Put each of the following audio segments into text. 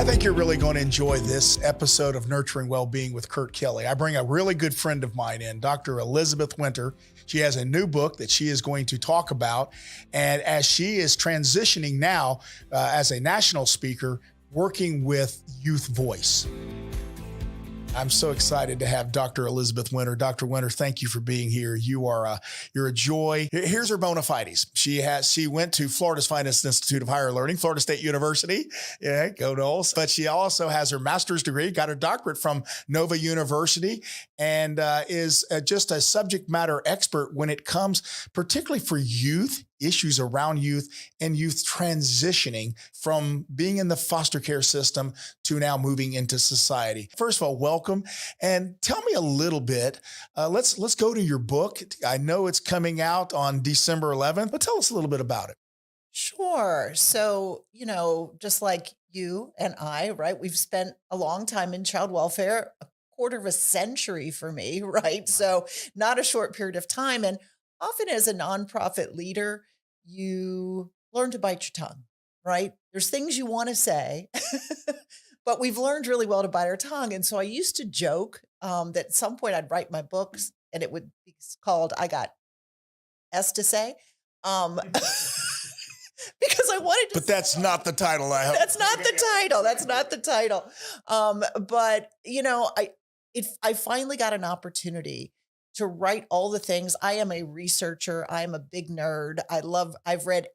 think you're really going to enjoy this episode of Nurturing Wellbeing with Kurt Kelly. I bring a really good friend of mine in, Dr. Elizabeth Wynter. She has a new book that she is going to talk about. And as she is transitioning now as a national speaker, working with Youth Voice. I'm so excited to have Dr. Elizabeth Wynter. Dr. Wynter, thank you for being here. You're a joy. Here's her bona fides. She went to Florida's finest institute of higher learning, Florida State University. Yeah, go Noles. But she also has her master's degree, got her doctorate from Nova University, and is just a subject matter expert when it comes, particularly for youth, issues around youth and youth transitioning from being in the foster care system to now moving into society. First of all, welcome, and tell me a little bit. Let's go to your book. I know it's coming out on December 11th, but tell us a little bit about it. Sure. So, just like you and I, right, we've spent a long time in child welfare, a quarter of a century for me, right? So, not a short period of time. And often as a nonprofit leader, you learn to bite your tongue, right? There's things you want to say, but we've learned really well to bite our tongue. And so I used to joke that at some point I'd write my books and it would be called I Got S to Say. Because I wanted to. But that's not the title, I hope. That's not the title. That's not the title. But I finally got an opportunity to write all the things. I am a researcher. I am a big nerd. I've read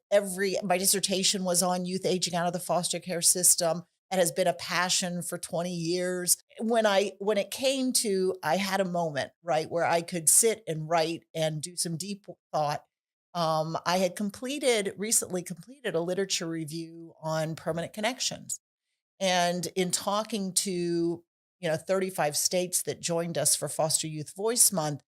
my dissertation was on youth aging out of the foster care system. It has been a passion for 20 years. When it came to, I had a moment, right, where I could sit and write and do some deep thought. I had recently completed a literature review on permanent connections. And in talking to, 35 states that joined us for Foster Youth Voice Month,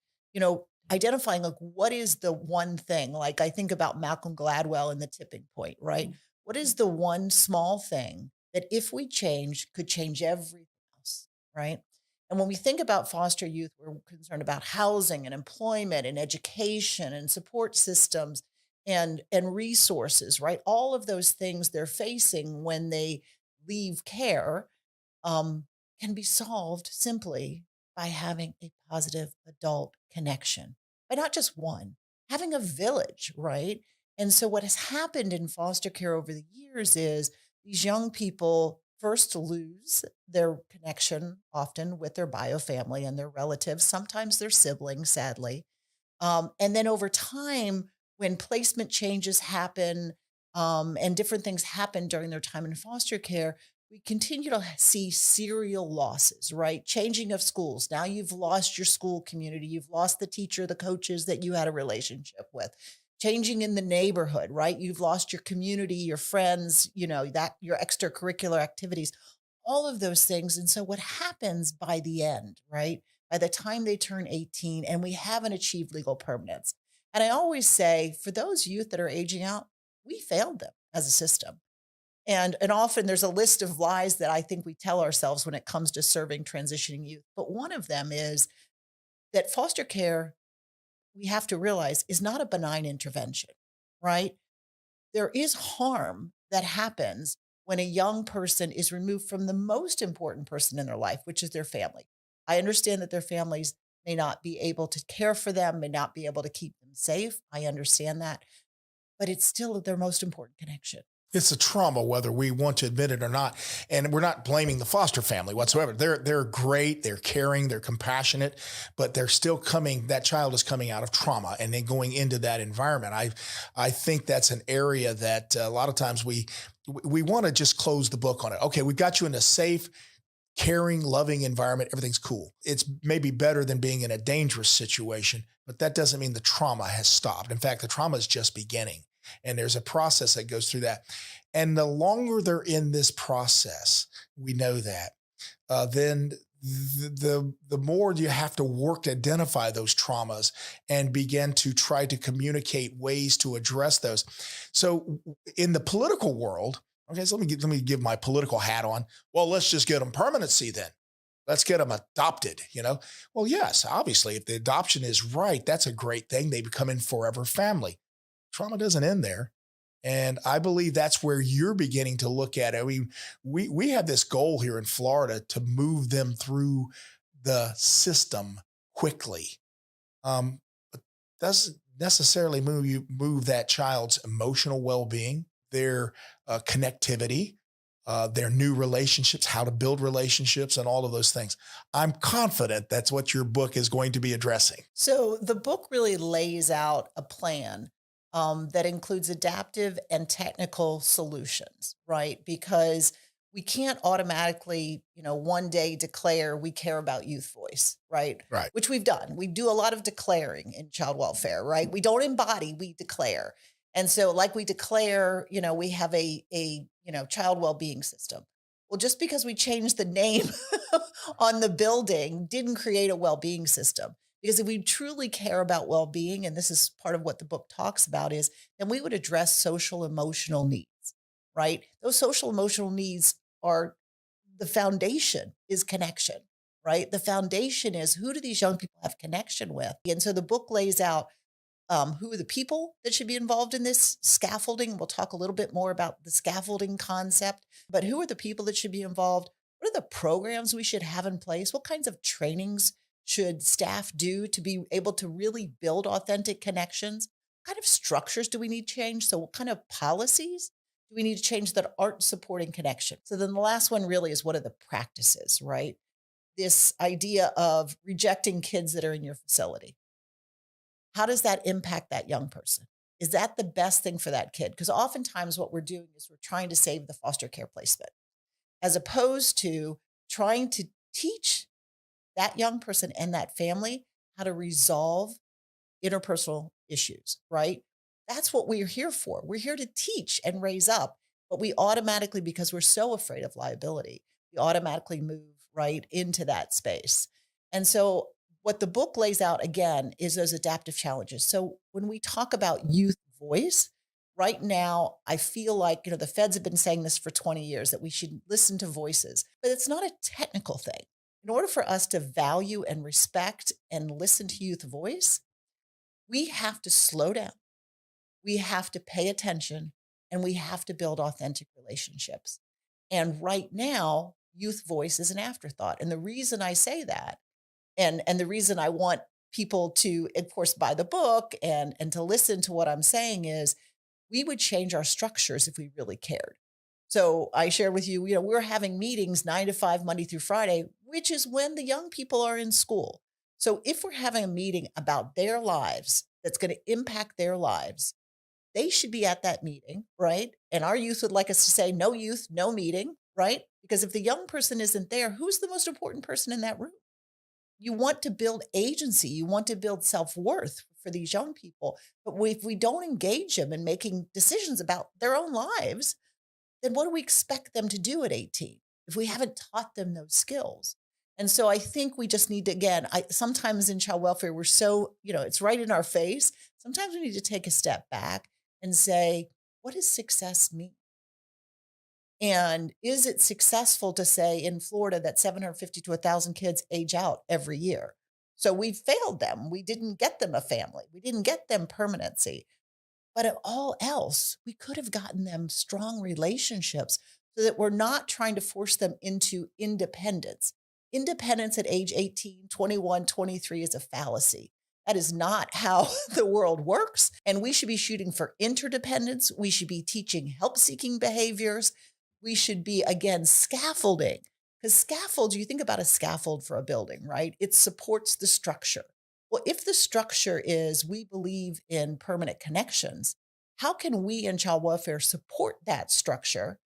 identifying like what is the one thing, like I think about Malcolm Gladwell and the tipping point, right? What is the one small thing that if we change could change everything else, right? And when we think about foster youth, we're concerned about housing and employment and education and support systems and resources, right? All of those things they're facing when they leave care can be solved simply by having a positive adult connection, by not just one, having a village, right? And so what has happened in foster care over the years is these young people first lose their connection often with their bio family and their relatives, sometimes their siblings, sadly. And then over time, when placement changes happen and different things happen during their time in foster care, we continue to see serial losses, right? Changing of schools. Now you've lost your school community. You've lost the teacher, the coaches that you had a relationship with. Changing in the neighborhood, right? You've lost your community, your friends, that your extracurricular activities, all of those things. And so what happens by the end, right? By the time they turn 18 and we haven't achieved legal permanence. And I always say for those youth that are aging out, we failed them as a system. And often there's a list of lies that I think we tell ourselves when it comes to serving transitioning youth. But one of them is that foster care, we have to realize, is not a benign intervention, right? There is harm that happens when a young person is removed from the most important person in their life, which is their family. I understand that their families may not be able to care for them, may not be able to keep them safe. I understand that. But it's still their most important connection. It's a trauma, whether we want to admit it or not. And we're not blaming the foster family whatsoever. They're great, they're caring, they're compassionate, but they're still that child is coming out of trauma and then going into that environment. I think that's an area that a lot of times we want to just close the book on it. Okay, we've got you in a safe, caring, loving environment. Everything's cool. It's maybe better than being in a dangerous situation, but that doesn't mean the trauma has stopped. In fact, the trauma is just beginning. And there's a process that goes through that. And the longer they're in this process, we know that, then the more you have to work to identify those traumas and begin to try to communicate ways to address those. So in the political world, okay, so let me give my political hat on. Well, let's just get them permanency then. Let's get them adopted, Well, yes, obviously, if the adoption is right, that's a great thing. They become in forever family. Trauma doesn't end there. And I believe that's where you're beginning to look at it. I mean, we have this goal here in Florida to move them through the system quickly. But doesn't necessarily move that child's emotional well-being, their connectivity, their new relationships, how to build relationships, and all of those things. I'm confident that's what your book is going to be addressing. So the book really lays out a plan that includes adaptive and technical solutions, right? Because we can't automatically, one day declare we care about youth voice, right? Right. Which we've done. We do a lot of declaring in child welfare, right? We don't embody, we declare. And so like we declare, we have a child well-being system. Well, just because we changed the name on the building didn't create a well-being system. Because if we truly care about well-being, and this is part of what the book talks about, is then we would address social emotional needs, right? Those social emotional needs are the foundation is connection, right? The foundation is who do these young people have connection with? And so the book lays out who are the people that should be involved in this scaffolding. We'll talk a little bit more about the scaffolding concept, but who are the people that should be involved? What are the programs we should have in place? What kinds of trainings should staff do to be able to really build authentic connections? What kind of structures do we need to change? So what kind of policies do we need to change that aren't supporting connection? So then the last one really is what are the practices, right? This idea of rejecting kids that are in your facility. How does that impact that young person? Is that the best thing for that kid? Because oftentimes what we're doing is we're trying to save the foster care placement as opposed to trying to teach that young person and that family how to resolve interpersonal issues, right? That's what we're here for. We're here to teach and raise up, but we automatically, because we're so afraid of liability, we automatically move right into that space. And so what the book lays out again is those adaptive challenges. So when we talk about youth voice, right now, I feel like, the feds have been saying this for 20 years that we should listen to voices, but it's not a technical thing. In order for us to value and respect and listen to youth voice, we have to slow down. We have to pay attention and we have to build authentic relationships. And right now, youth voice is an afterthought. And the reason I say that, and the reason I want people to, of course, buy the book and to listen to what I'm saying is we would change our structures if we really cared. So I shared with you, we're having meetings 9 to 5, Monday through Friday, which is when the young people are in school. So if we're having a meeting about their lives that's going to impact their lives, they should be at that meeting, right? And our youth would like us to say, no youth, no meeting, right? Because if the young person isn't there, who's the most important person in that room? You want to build agency. You want to build self-worth for these young people. But if we don't engage them in making decisions about their own lives, then what do we expect them to do at 18 if we haven't taught them those skills? And so I think we just need to, again, sometimes in child welfare, we're so, it's right in our face. Sometimes we need to take a step back and say, what does success mean? And is it successful to say in Florida that 750 to 1,000 kids age out every year? So we failed them. We didn't get them a family. We didn't get them permanency. But of all else, we could have gotten them strong relationships so that we're not trying to force them into independence. Independence at age 18, 21, 23 is a fallacy. That is not how the world works. And we should be shooting for interdependence. We should be teaching help-seeking behaviors. We should be, again, scaffolding. Because scaffolds, you think about a scaffold for a building, right? It supports the structure. Well, if the structure is we believe in permanent connections, how can we in child welfare support that structure?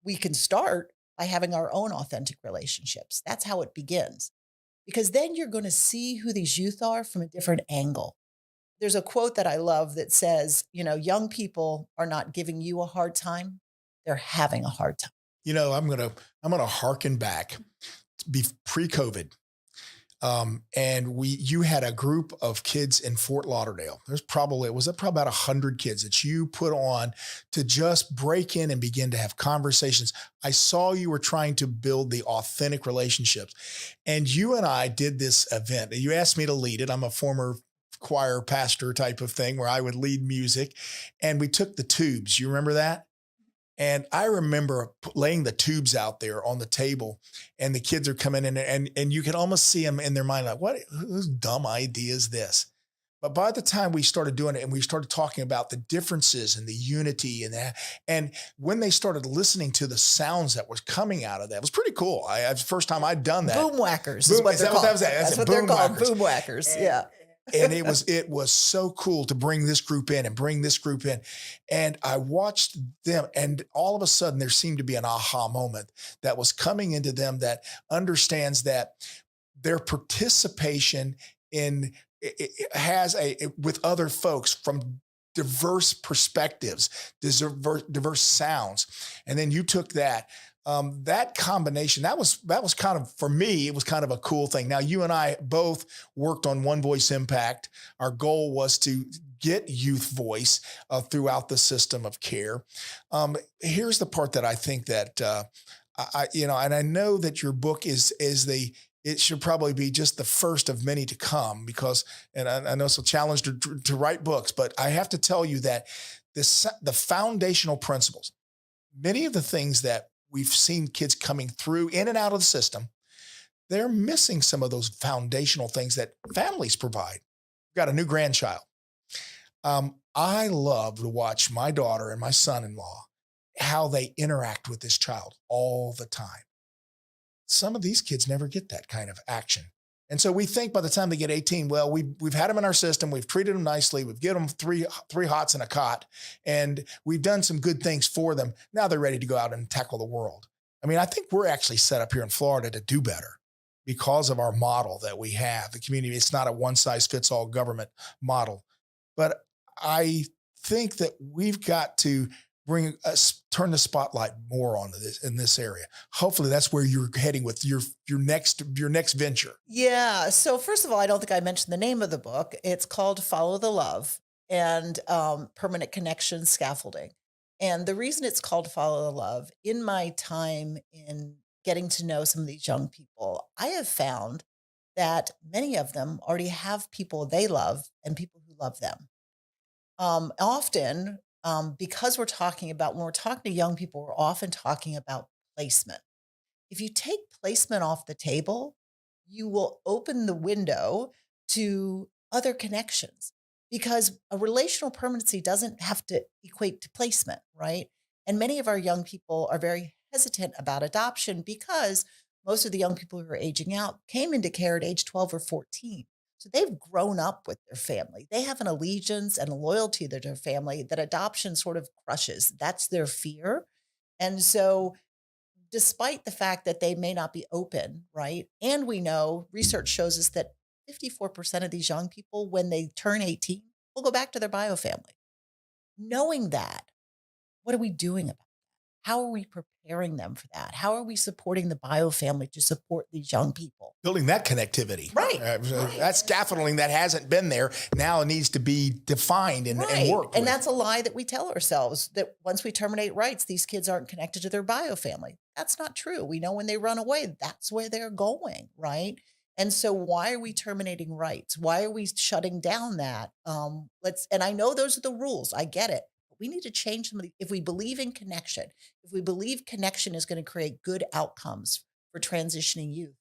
We can start by having our own authentic relationships. That's how it begins. Because then you're going to see who these youth are from a different angle. There's a quote that I love that says, young people are not giving you a hard time. They're having a hard time. I'm gonna harken back pre-COVID. And you had a group of kids in Fort Lauderdale. Was it probably about 100 kids that you put on to just break in and begin to have conversations. I saw you were trying to build the authentic relationships, and you and I did this event. You asked me to lead it. I'm a former choir pastor type of thing where I would lead music. And we took the tubes. You remember that? And I remember laying the tubes out there on the table, and the kids are coming in, and you can almost see them in their mind, like, what, whose dumb idea is this? But by the time we started doing it and we started talking about the differences and the unity and that, and when they started listening to the sounds that was coming out of that, it was pretty cool. It's the first time I'd done that. Boom whackers is what they're called. That's what they're called. Boom whackers. Yeah. And it was so cool to bring this group in and bring this group in. And I watched them, and all of a sudden there seemed to be an aha moment that was coming into them that understands that their participation in it has with other folks from diverse perspectives, diverse sounds. And then you took that. That combination, that was kind of, for me, it was kind of a cool thing. Now, you and I both worked on One Voice Impact. Our goal was to get youth voice throughout the system of care. Here's the part that I think that, and I know that your book it should probably be just the first of many to come, because, and I know it's a challenge to write books, but I have to tell you that the foundational principles, many of the things that we've seen kids coming through in and out of the system, they're missing some of those foundational things that families provide. We've got a new grandchild. I love to watch my daughter and my son-in-law, how they interact with this child all the time. Some of these kids never get that kind of action. And so we think by the time they get 18, well, we've had them in our system. We've treated them nicely. We've given them three hots and a cot, and we've done some good things for them. Now they're ready to go out and tackle the world. I mean, I think we're actually set up here in Florida to do better because of our model that we have. The community, it's not a one size fits all government model, but I think that we've got to turn the spotlight more on this in this area. Hopefully that's where you're heading with your next venture. Yeah. So first of all, I don't think I mentioned the name of the book. It's called Follow the Love and Permanent Connection Scaffolding. And the reason it's called Follow the Love, in my time in getting to know some of these young people, I have found that many of them already have people they love and people who love them. Often, because when we're talking to young people, we're often talking about placement. If you take placement off the table, you will open the window to other connections, because a relational permanency doesn't have to equate to placement, right? And many of our young people are very hesitant about adoption because most of the young people who are aging out came into care at age 12 or 14. So they've grown up with their family. They have an allegiance and a loyalty to their family that adoption sort of crushes. That's their fear. And so despite the fact that they may not be open, right? And we know research shows us that 54% of these young people, when they turn 18, will go back to their bio family. Knowing that, what are we doing about it? How are we preparing them for that? How are we supporting the bio family to support these young people? Building that connectivity. Right. That scaffolding that hasn't been there now needs to be defined and worked. And that's a lie that we tell ourselves, that once we terminate rights, these kids aren't connected to their bio family. That's not true. We know when they run away, that's where they're going, right? And so why are we terminating rights? Why are we shutting down that? And I know those are the rules. I get it. We need to change some of if we believe in connection, if we believe connection is going to create good outcomes for transitioning youth,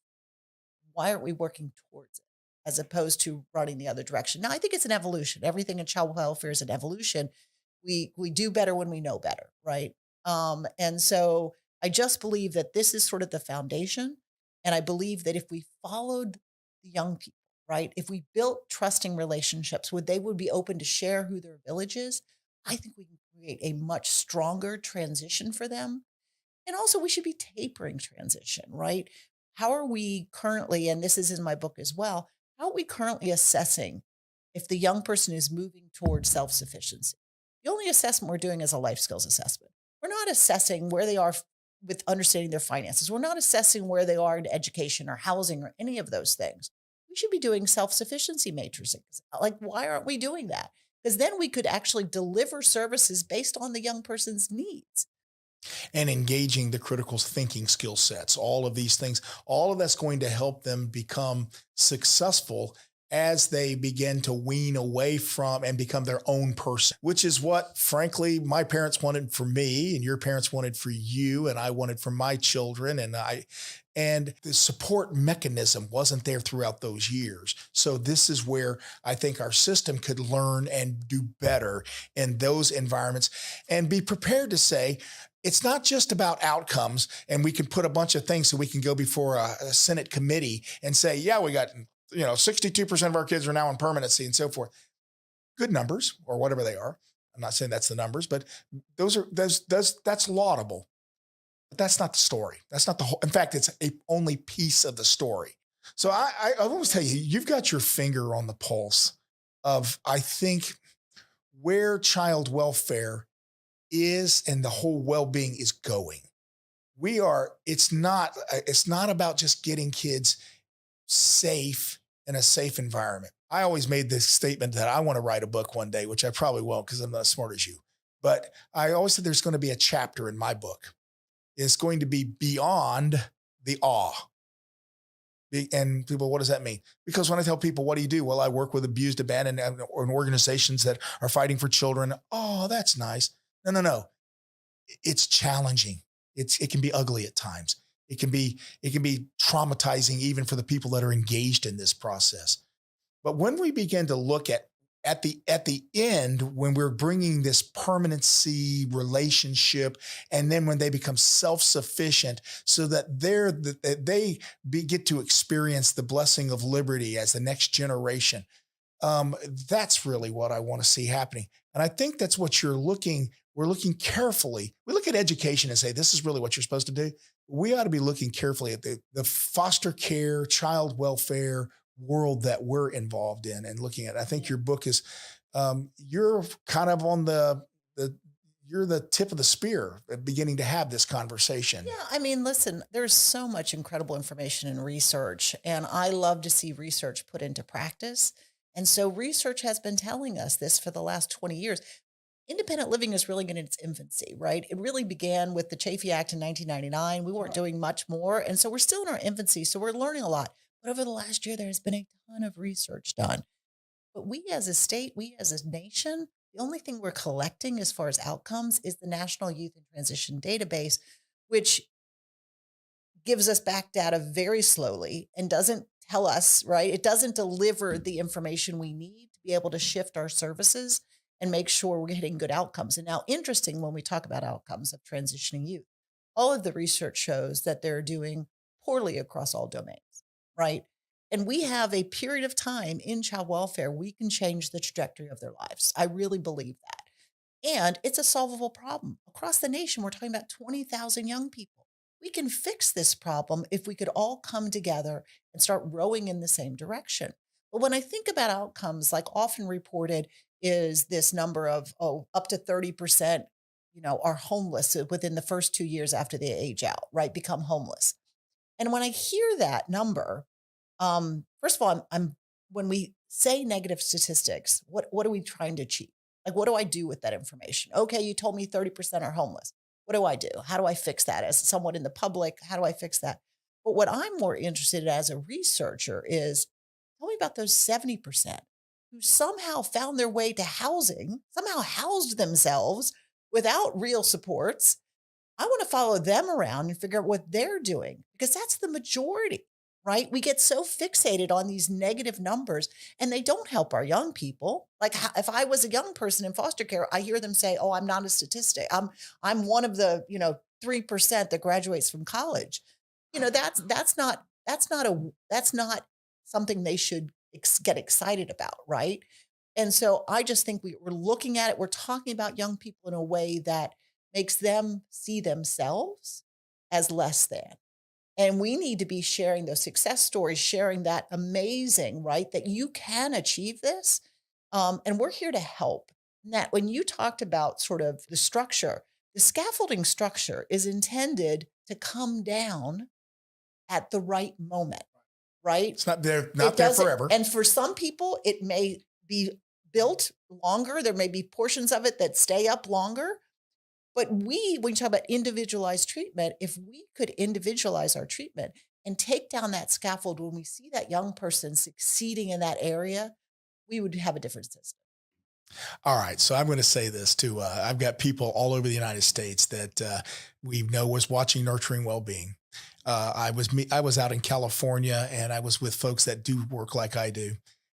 why aren't we working towards it as opposed to running the other direction? Now, I think it's an evolution. Everything in child welfare is an evolution. We do better when we know better, right? And so I just believe that this is sort of the foundation. And I believe that if we followed the young people, right, if we built trusting relationships where they would be open to share who their village is, I think we can create a much stronger transition for them. And also we should be tapering transition, right? How are we currently, and this is in my book as well, how are we currently assessing if the young person is moving towards self-sufficiency? The only assessment we're doing is a life skills assessment. We're not assessing where they are with understanding their finances. We're not assessing where they are in education or housing or any of those things. We should be doing self-sufficiency matrices. Like, why aren't we doing that? Because then we could actually deliver services based on the young person's needs. And engaging the critical thinking skill sets, all of these things, all of that's going to help them become successful as they begin to wean away from and become their own person, which is what, frankly, my parents wanted for me and your parents wanted for you and I wanted for my children. And the support mechanism wasn't there throughout those years. So this is where I think our system could learn and do better in those environments and be prepared to say, it's not just about outcomes and we can put a bunch of things so we can go before a Senate committee and say, yeah, we got, 62% of our kids are now in permanency and so forth. Good numbers or whatever they are. I'm not saying that's the numbers, but that's laudable. But that's not the story. That's not the whole. In fact, it's a only piece of the story. So I always tell you, you've got your finger on the pulse of, I think, where child welfare is and the whole well-being is going. It's not about just getting kids safe in a safe environment. I always made this statement that I want to write a book one day, which I probably won't because I'm not as smart as you. But I always said there's going to be a chapter in my book. It's going to be beyond the awe. And people, what does that mean? Because when I tell people, what do you do? Well, I work with abused, abandoned, or organizations that are fighting for children. Oh, that's nice. No. It's challenging. It can be ugly at times. It can be traumatizing even for the people that are engaged in this process. But when we begin to look at the end, when we're bringing this permanency relationship, and then when they become self-sufficient so that they get to experience the blessing of liberty as the next generation, that's really what I want to see happening. And I think that's what we're looking carefully. We look at education and say, this is really what you're supposed to do. We ought to be looking carefully at the foster care, child welfare world that we're involved in and looking at. I think your book is, you're kind of on you're the tip of the spear beginning to have this conversation. Yeah, I mean, listen, there's so much incredible information and research, and I love to see research put into practice. And so research has been telling us this for the last 20 years. Independent living is really in its infancy, right? It really began with the Chafee Act in 1999. We weren't doing much more. And so we're still in our infancy. So we're learning a lot. But over the last year, there has been a ton of research done. But we as a state, we as a nation, the only thing we're collecting as far as outcomes is the National Youth and Transition Database, which gives us back data very slowly and doesn't tell us, right? It doesn't deliver the information we need to be able to shift our services and make sure we're getting good outcomes. And now, interesting, when we talk about outcomes of transitioning youth, all of the research shows that they're doing poorly across all domains, right? And we have a period of time in child welfare, we can change the trajectory of their lives. I really believe that. And it's a solvable problem. Across the nation, we're talking about 20,000 young people. We can fix this problem if we could all come together and start rowing in the same direction. But when I think about outcomes, like often reported is this number of, up to 30%, are homeless within the first 2 years after they age out, right? Become homeless. And when I hear that number, first of all, when we say negative statistics, what are we trying to achieve? Like, what do I do with that information? Okay, you told me 30% are homeless. What do I do? How do I fix that as someone in the public? How do I fix that? But what I'm more interested in as a researcher is, tell me about those 70% who somehow found their way to housing, somehow housed themselves without real supports. I want to follow them around and figure out what they're doing, because that's the majority, right? We get so fixated on these negative numbers and they don't help our young people. Like, if I was a young person in foster care, I hear them say, "Oh, I'm not a statistic. I'm one of the, 3% that graduates from college." That's not something they should get excited about, right? And so I just think we're looking at it. We're talking about young people in a way that makes them see themselves as less than. And we need to be sharing those success stories, sharing that amazing, right? That you can achieve this. And we're here to help. Nat, when you talked about sort of the structure, the scaffolding structure is intended to come down at the right moment, right? It's not there forever. And for some people, it may be built longer. There may be portions of it that stay up longer. But when you talk about individualized treatment, if we could individualize our treatment, and take down that scaffold, when we see that young person succeeding in that area, we would have a different system. All right, so I'm going to say this too. I've got people all over the United States that we know was watching Nurturing Wellbeing. I was out in California, and I was with folks that do work like I do,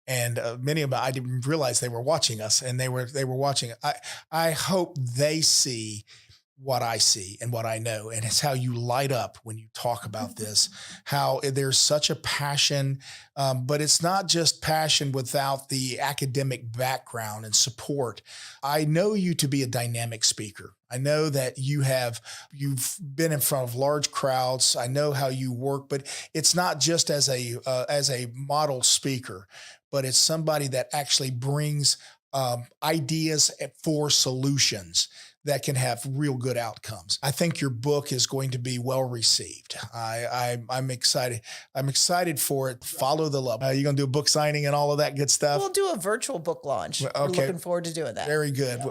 and many of them, I didn't realize they were watching us, and they were watching. I hope they see what I see and what I know. And it's how you light up when you talk about this, how there's such a passion, but it's not just passion without the academic background and support. I know you to be a dynamic speaker. I know that you've been in front of large crowds. I know how you work, but it's not just as a model speaker, but it's somebody that actually brings ideas for solutions that can have real good outcomes. I think your book is going to be well received. I'm excited. I'm excited for it. Follow the love. You're going to do a book signing and all of that good stuff? We'll do a virtual book launch. Okay. We're looking forward to doing that. Very good. Yeah.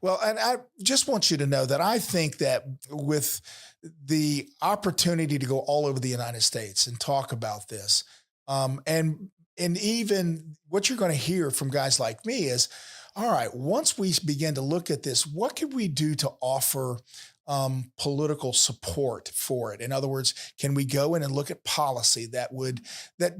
Well, and I just want you to know that I think that with the opportunity to go all over the United States and talk about this, and even what you're going to hear from guys like me is, all right, once we begin to look at this, what can we do to offer political support for it? In other words, can we go in and look at policy that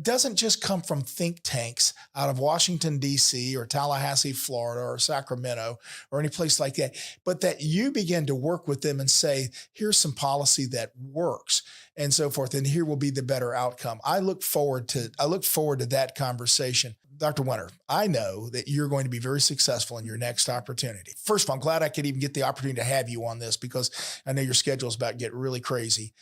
doesn't just come from think tanks out of Washington, D.C. or Tallahassee, Florida, or Sacramento, or any place like that, but that you begin to work with them and say, here's some policy that works, and so forth, and here will be the better outcome. I look forward to that conversation. Dr. Wynter, I know that you're going to be very successful in your next opportunity. First of all, I'm glad I could even get the opportunity to have you on this, because I know your schedule is about to get really crazy.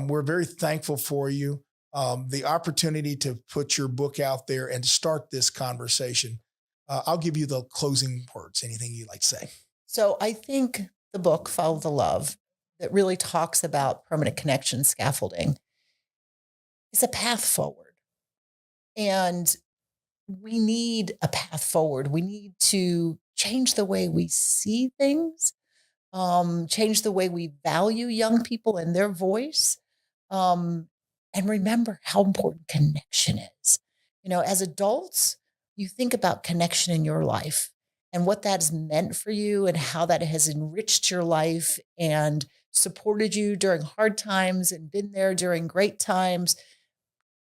We're very thankful for you. The opportunity to put your book out there and start this conversation. I'll give you the closing words. Anything you'd like to say? So I think the book, Follow the Love, that really talks about permanent connection scaffolding, is a path forward. And we need a path forward. We need to change the way we see things, change the way we value young people and their voice, and remember how important connection is. You know, as adults, you think about connection in your life and what that has meant for you and how that has enriched your life and supported you during hard times and been there during great times.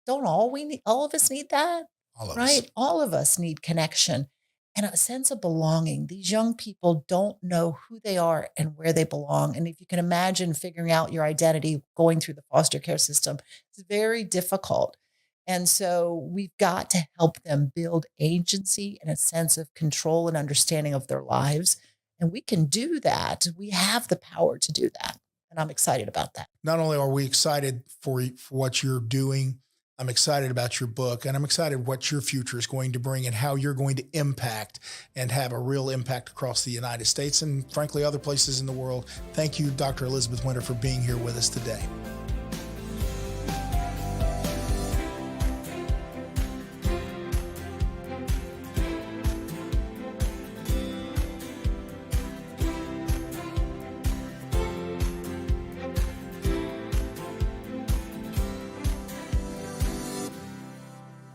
Don't all of us need that? All of Right? us. All of us need connection and a sense of belonging. These young people don't know who they are and where they belong. And if you can imagine figuring out your identity going through the foster care system, it's very difficult. And so we've got to help them build agency and a sense of control and understanding of their lives. And we can do that. We have the power to do that. And I'm excited about that. Not only are we excited for what you're doing, I'm excited about your book, and I'm excited what your future is going to bring and how you're going to impact and have a real impact across the United States and, frankly, other places in the world. Thank you, Dr. Elizabeth Wynter, for being here with us today.